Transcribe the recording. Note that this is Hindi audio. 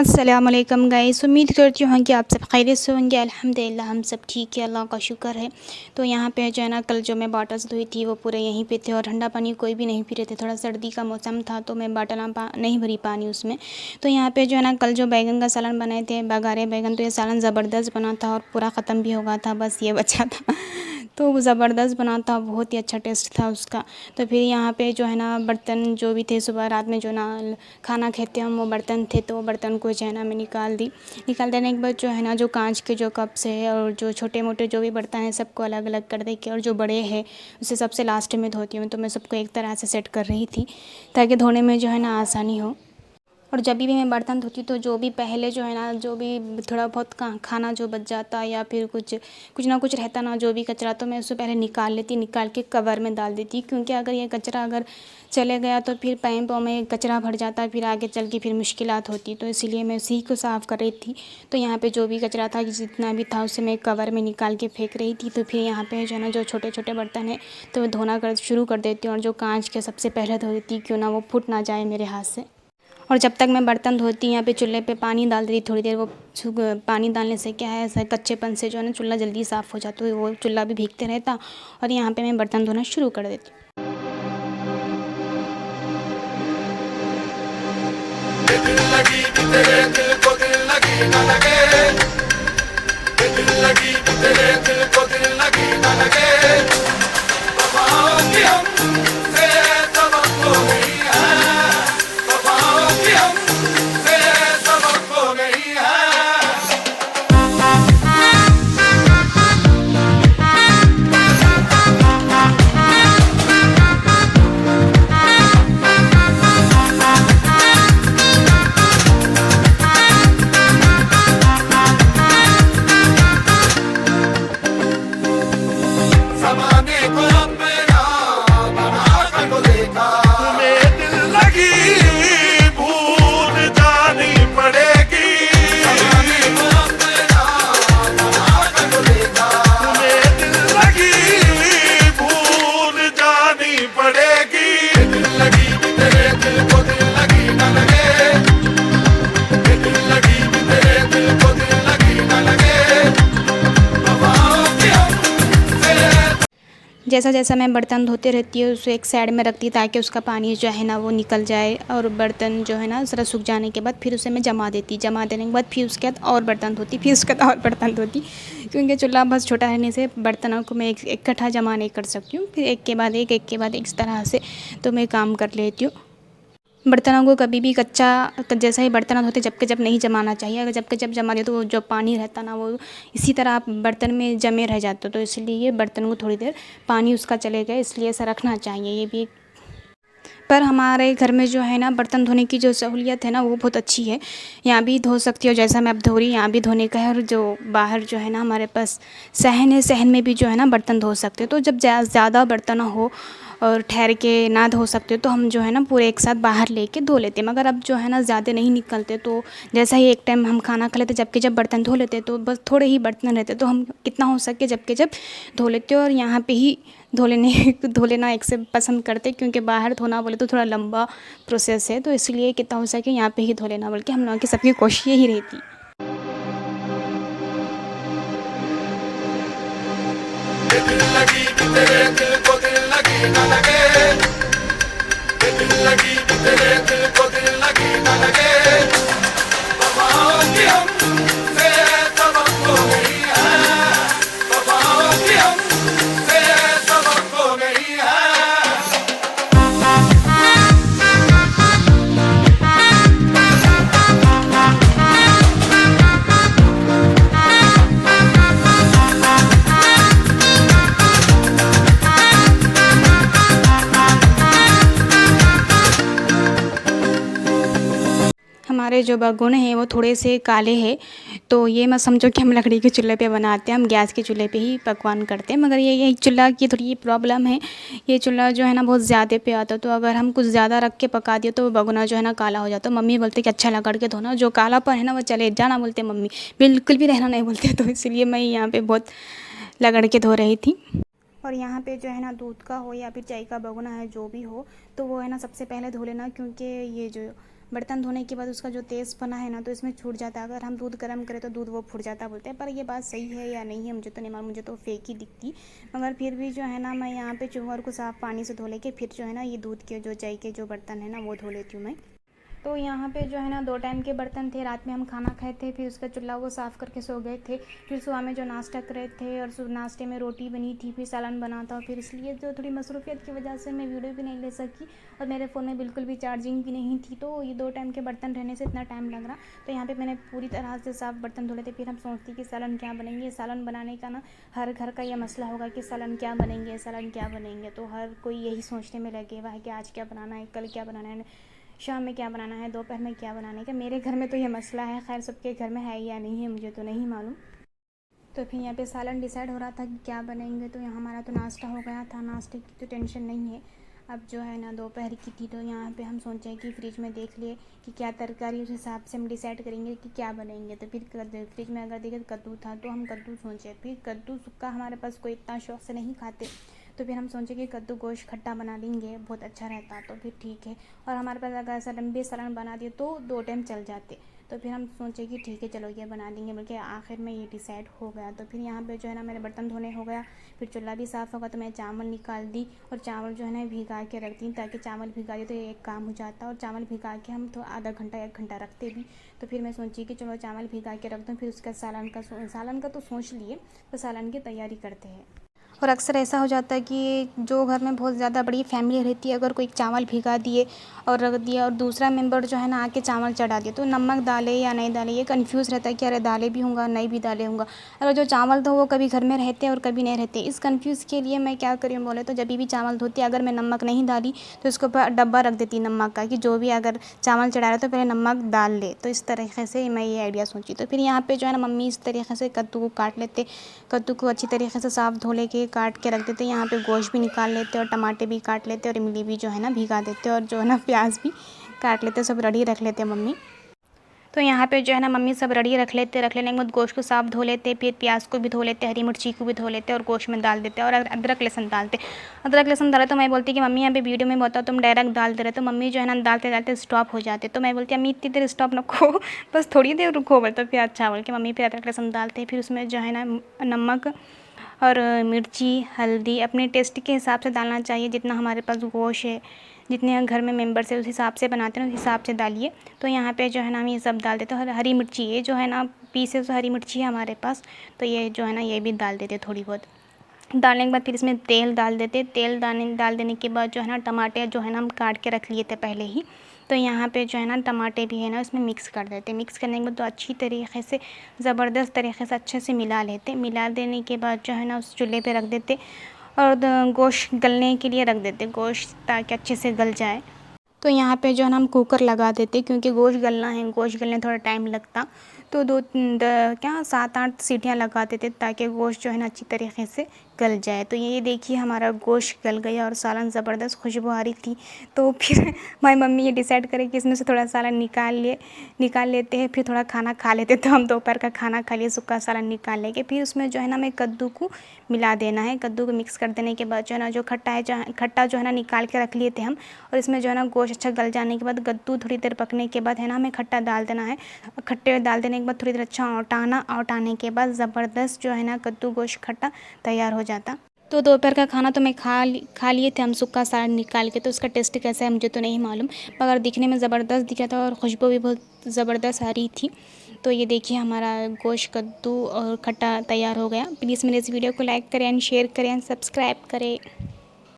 अस्सलामुअलैकुम गाइस, उम्मीद करती हूँ कि आप सब खैरियत से होंगे। अल्हम्दुलिल्लाह हम सब ठीक है, अल्लाह का शुक्र है। तो यहाँ पे जो है ना, कल जो मैं बॉटल्स धोई थी वो पूरे यहीं पे थे और ठंडा पानी कोई भी नहीं पी रहे थे। थोड़ा सर्दी का मौसम था तो मैं बॉटल नहीं भरी पानी उसमें। तो यहाँ पे जो है ना, कल जो बैगन का सालन बनाए थे, बघारे बैगन, तो ये सालन ज़बरदस्त बना था और पूरा ख़त्म भी हो गया था, बस ये बचा था। तो वो ज़बरदस्त बना था, बहुत ही अच्छा टेस्ट था उसका। तो फिर यहाँ पे जो है ना, बर्तन जो भी थे, सुबह रात में जो ना खाना खाते हम, वो बर्तन थे, तो वो बर्तन को जो है ना मैं निकाल देने के बाद जो है ना, जो कांच के जो कप्स है और जो छोटे मोटे जो भी बर्तन हैं सबको अलग अलग कर दे के, और जो बड़े हैं उसे सबसे लास्ट में धोती हूँ। तो मैं सबको एक तरह से सेट कर रही थी ताकि धोने में जो है ना आसानी हो। और जब भी मैं बर्तन धोती तो जो भी पहले जो है ना, जो भी थोड़ा बहुत खाना जो बच जाता या फिर कुछ ना कुछ रहता ना, जो भी कचरा, तो मैं उससे पहले निकाल के कवर में डाल देती, क्योंकि अगर ये कचरा अगर चले गया तो फिर पैपों में कचरा भर जाता है, फिर आगे चल के फिर मुश्किलात होती। तो इसीलिए मैं उसी को साफ़ कर रही थी। तो यहाँ पे जो भी कचरा था, जितना भी था, उसे मैं कवर में निकाल के फेंक रही थी। तो फिर यहाँ पे जो है ना, जो छोटे छोटे बर्तन हैं तो मैं धोना शुरू कर देती हूँ, और जो कांच के सबसे पहले धो देती, क्यों ना वो फूट ना जाए मेरे हाथ से। और जब तक मैं बर्तन धोती यहाँ पे चूल्हे पे पानी डाल देती थोड़ी देर। वो पानी डालने से क्या है, ऐसा कच्चेपन से जो है ना चूल्हा जल्दी साफ़ हो जाता है, वो चूल्हा भी भीगते रहता। और यहाँ पे मैं बर्तन धोना शुरू कर देती हूँ। दिल लगी कि तेरे दिल को दिल लगी न लगे, दिल लगी कि तेरे दिल को दिल लगी न लगे। वफाओं की हमसे सबक हो गई है, वफाओं की हमसे सबक हो गई है। ज़माने को अपना बना कर तो देखा, तुम्हें दिल लगी भूल जानी पड़ेगी। ज़माने को अपना बना कर तो देखा, तुम्हें दिल लगी भूल जानी पड़ेगी। दिल लगी कि तेरे दिल को दिल लगी न लगे, दिल लगी कि तेरे दिल को दिल लगी न लगे। वफाओं की जैसा जैसा मैं बर्तन धोते रहती हूँ उसे एक साइड में रखती, ताकि उसका पानी जो है ना वो निकल जाए। और बर्तन जो है ना ज़रा सूख जाने के बाद फिर उसे मैं जमा देने के बाद फिर उसके बाद और बर्तन धोती, फिर उसके बाद और बर्तन धोती, क्योंकि चूल्हा बस छोटा रहने से बर्तनों को मैं इकट्ठा जमा नहीं कर सकती हूँ। फिर एक के बाद एक इस तरह से तो मैं काम कर लेती हूँ। बर्तनों को कभी भी जैसा ही बर्तन धोते जब के जब नहीं जमाना चाहिए। अगर जब के जब जमा दिए तो वो जो पानी रहता ना, वो इसी तरह आप बर्तन में जमे रह जाते हो। तो इसलिए बर्तन को थोड़ी देर पानी उसका चले गए, इसलिए ऐसा रखना चाहिए। ये भी पर हमारे घर में जो है ना, बर्तन धोने की जो सहूलियत है ना वो बहुत अच्छी है। यहाँ भी धो सकती हो, जैसा मैं अब धो रही, यहाँ भी धोने का है। और जो बाहर जो है ना हमारे पास सहन है, सहन में भी जो है ना बर्तन धो सकते हो। तो जब ज़्यादा बर्तन हो और ठहर के ना धो सकते हो तो हम जो है ना पूरे एक साथ बाहर लेके धो लेते हैं। मगर अब जो है ना ज़्यादा नहीं निकलते, तो जैसा ही एक टाइम हम खाना खा लेते जबकि जब बर्तन धो लेते, तो बस थोड़े ही बर्तन रहते, तो हम कितना हो सके जबकि जब धो लेते। और यहाँ पे ही धो लेना एक से पसंद करते, क्योंकि बाहर धोना बोले तो थोड़ा लंबा प्रोसेस है। तो इसलिए कितना हो सके यहाँ पे ही धो लेना, बल्कि हम लोगों की सबकी कोशिश यही रहती। दिल लगी कि तेरे दिल को दिल लगी न लगे, दिल लगी कि तेरे दिल को दिल लगी न लगे। वफाओं की हमसे सबक हो गई है, वफाओं की हमसे सबक हो गई है। हमारे जो बगुन हैं वो थोड़े से काले हैं, तो ये मत समझो कि हम लकड़ी के चूल्हे पे बनाते हैं, हम गैस के चूल्हे पे ही पकवान करते हैं। मगर ये चूल्हा की थोड़ी प्रॉब्लम है, ये चूल्हा जो है ना बहुत ज़्यादा पे आता है। तो अगर हम कुछ ज़्यादा रख के पका दिए तो वो बगुना जो है ना काला हो जाता है। मम्मी बोलते कि अच्छा लकड़ के धोना, जो कालापन है ना वो चले जाना बोलते मम्मी, बिल्कुल भी रहना नहीं बोलते। तो इसलिए मैं यहाँ पर बहुत लगड़ के धो रही थी। और यहाँ पे जो है ना, दूध का हो या फिर चाय का बगुना है, जो भी हो, तो वो है ना सबसे पहले धो लेना, क्योंकि ये जो बर्तन धोने के बाद उसका जो तेज़ पना है ना तो इसमें छूट जाता है। अगर हम दूध गर्म करें तो दूध वो फूट जाता बोलते हैं, पर ये बात सही है या नहीं है मुझे तो नहीं मालूम, मुझे तो फेक ही दिखती। मगर फिर भी जो है ना मैं यहाँ पे चूल्हा को साफ़ पानी से धो लेके फिर जो है ना ये दूध के जो चाय के जो बर्तन है ना वो धो लेती हूँ मैं। तो यहाँ पे जो है ना 2 टाइम के बर्तन थे। रात में हम खाना खाए थे, फिर उसका चूल्हा वो साफ़ करके सो गए थे। फिर सुबह में जो नाश्ता करे थे और नाश्ते में रोटी बनी थी, फिर सालन बना था। फिर इसलिए जो थोड़ी मसरूफ़ियत की वजह से मैं वीडियो भी नहीं ले सकी और मेरे फ़ोन में बिल्कुल भी चार्जिंग भी नहीं थी, तो ये 2 टाइम के बर्तन रहने से इतना टाइम लग रहा। तो यहाँ पर मैंने पूरी तरह से साफ़ बर्तन धो लेते। फिर हम सोचती कि सालन क्या बनेंगे। सालन बनाने का ना हर घर का यह मसला होगा कि सालन क्या बनेंगे, सालन क्या बनेंगे। तो हर कोई यही सोचने में लगे हुआ है कि आज क्या बनाना है, कल क्या बनाना है, शाम में क्या बनाना है, दोपहर में क्या बनाने का। मेरे घर में तो ये मसला है, खैर सबके घर में है या नहीं है मुझे तो नहीं मालूम। तो फिर यहाँ पे सालन डिसाइड हो रहा था कि क्या बनेंगे। तो यहाँ हमारा तो नाश्ता हो गया था, नाश्ते की तो टेंशन नहीं है। अब जो है ना दोपहर की थी, तो यहाँ पे हम सोचे कि फ्रिज में देख लिए कि क्या तरकारी, उस हिसाब से हम डिसाइड करेंगे कि क्या बनेंगे। तो फिर फ्रिज में अगर देखे तो कद्दू था, तो हम कद्दू सोचे। फिर कद्दू सूखा हमारे पास कोई इतना शौक से नहीं खाते, तो फिर हम सोचे कि कद्दू गोश्त खट्टा बना लेंगे, बहुत अच्छा रहता। तो फिर ठीक है, और हमारे पास अगर ऐसा लंबे सालन बना दिए तो 2 टाइम चल जाते। तो फिर हम सोचे कि ठीक है चलो ये बना लेंगे, बल्कि आखिर में ये डिसाइड हो गया। तो फिर यहाँ पे जो है ना मेरे बर्तन धोने हो गया, फिर चूल्हा भी साफ़ होगा। तो मैं चावल निकाल दी और चावल जो है ना भिगा के रख दी, ताकि चावल भिगा दिए तो एक काम हो जाता। और चावल भिगा के हम तो आधा घंटा 1 घंटा रखते भी। तो फिर मैं सोची कि चलो चावल भिगा के रख दूँ, फिर उसका सालन का तो सोच लिए, तो सालन की तैयारी करते हैं। और अक्सर ऐसा हो जाता है कि जो घर में बहुत ज़्यादा बड़ी फैमिली रहती है, अगर कोई चावल भिगा दिए और रख दिया और दूसरा मेंबर जो है ना आके चावल चढ़ा दिए, तो नमक डाले या नहीं डाले ये कंफ्यूज रहता है कि अरे डाले भी होंगे नहीं भी डाले होंगे। अगर जो चावल तो वो कभी घर में रहते हैं और कभी नहीं रहते, इस कंफ्यूज के लिए मैं क्या करी बोले तो जब भी चावल धोती अगर मैं नमक नहीं डाली तो उसके ऊपर डब्बा रख देती नमक का, कि जो भी अगर चावल चढ़ा रहा तो पहले नमक डाल ले। तो इस तरीके से मैं ये आइडिया सोची। तो फिर यहाँ पे जो है ना मम्मी इस तरीके से कद्दू को काट लेते, कद्दू को अच्छी तरीके से साफ़ धो लेके काट के रख देते। यहाँ पे गोश्त भी निकाल लेते और टमाटर भी काट लेते और इमली भी जो है ना भिगा देते और जो है ना प्याज भी काट लेते, सब रेडी रख लेते मम्मी। तो यहाँ पे जो है ना मम्मी सब रेडी रख लेने के बाद गोश्त को साफ़ धो लेते, फिर प्याज को भी धो लेते, हरी मिर्ची को भी धो लेते और गोश्त में डाल देते और अदरक लहसुन डालते। अदरक लहसुन डाले तो मैं बोलती कि मम्मी यहाँ पे वीडियो में बताओ तुम डायरेक्ट डाल दे रहे, तो मम्मी जो है ना डालते डालते स्टॉप हो जाते। तो मैं बोलती अम्मी इतनी देर स्टॉप रखो, बस थोड़ी देर रुको बोलते। फिर अच्छा बोल के मम्मी फिर अदरक लहसुन डालते, फिर उसमें जो है ना नमक और मिर्ची हल्दी अपने टेस्ट के हिसाब से डालना चाहिए। जितना हमारे पास गोश्त है, जितने घर में मेंबर्स है उस हिसाब से बनाते हैं, उस हिसाब से डालिए। तो यहाँ पे जो है ना हम ये सब डाल देते हैं। हरी मिर्ची ये जो है ना पीसेस हरी मिर्ची है हमारे पास, तो ये जो है ना ये भी डाल देते थोड़ी बहुत। डालने के बाद फिर इसमें तेल डाल देते। तेल डाल देने के बाद जो है ना टमाटर जो है ना हम काट के रख लिए थे पहले ही, तो यहाँ पे जो है ना टमाटर भी है ना उसमें मिक्स कर देते। मिक्स करने के बाद तो अच्छी तरीके से ज़बरदस्त तरीके से अच्छे से मिला लेते। मिला देने के बाद जो है ना उस चूल्हे पे रख देते और गोश्त गलने के लिए रख देते, गोश्त ताकि अच्छे से गल जाए। तो यहाँ पे जो है ना हम कुकर लगा देते, क्योंकि गोश्त गलना है, गोश्त गलने थोड़ा टाइम लगता। तो 7-8 सीटियाँ लगा देते ताकि गोश्त जो है ना अच्छी तरीके से गल जाए। तो ये देखिए हमारा गोश्त गल गया और सालन ज़बरदस्त खुशबू आ रही थी। तो फिर हमारी मम्मी ये डिसाइड करे कि इसमें से थोड़ा सालन निकाल लेते हैं, फिर थोड़ा खाना खा लेते। तो हम दोपहर का खाना खा लिए, सूखा सालन निकाल लेके फिर उसमें जो है ना हमें कद्दू को मिला देना है। कद्दू को मिक्स कर देने के बाद जो है ना जो खट्टा जो है ना निकाल के रख लिए थे हम, और इसमें जो है ना गोश्त अच्छा गल जाने के बाद कद्दू थोड़ी देर पकने के बाद है ना हमें खट्टा डाल देना है। खट्टे डाल देने के बाद थोड़ी देर अच्छा औटाने के बाद ज़बरदस्त जो है ना कद्दू गोश्त खट्टा तैयार हो जाता। तो दोपहर का खाना तो मैं खा लिए थे हम सूखा सालन निकाल के। तो उसका टेस्ट कैसा है मुझे तो नहीं मालूम, मगर दिखने में ज़बरदस्त दिखा था और खुशबू भी बहुत ज़बरदस्त आ रही थी। तो ये देखिए हमारा गोश्त कद्दू और खट्टा तैयार हो गया। प्लीज़ मेरे इस वीडियो को लाइक करें एंड शेयर करें एंड सब्सक्राइब करें।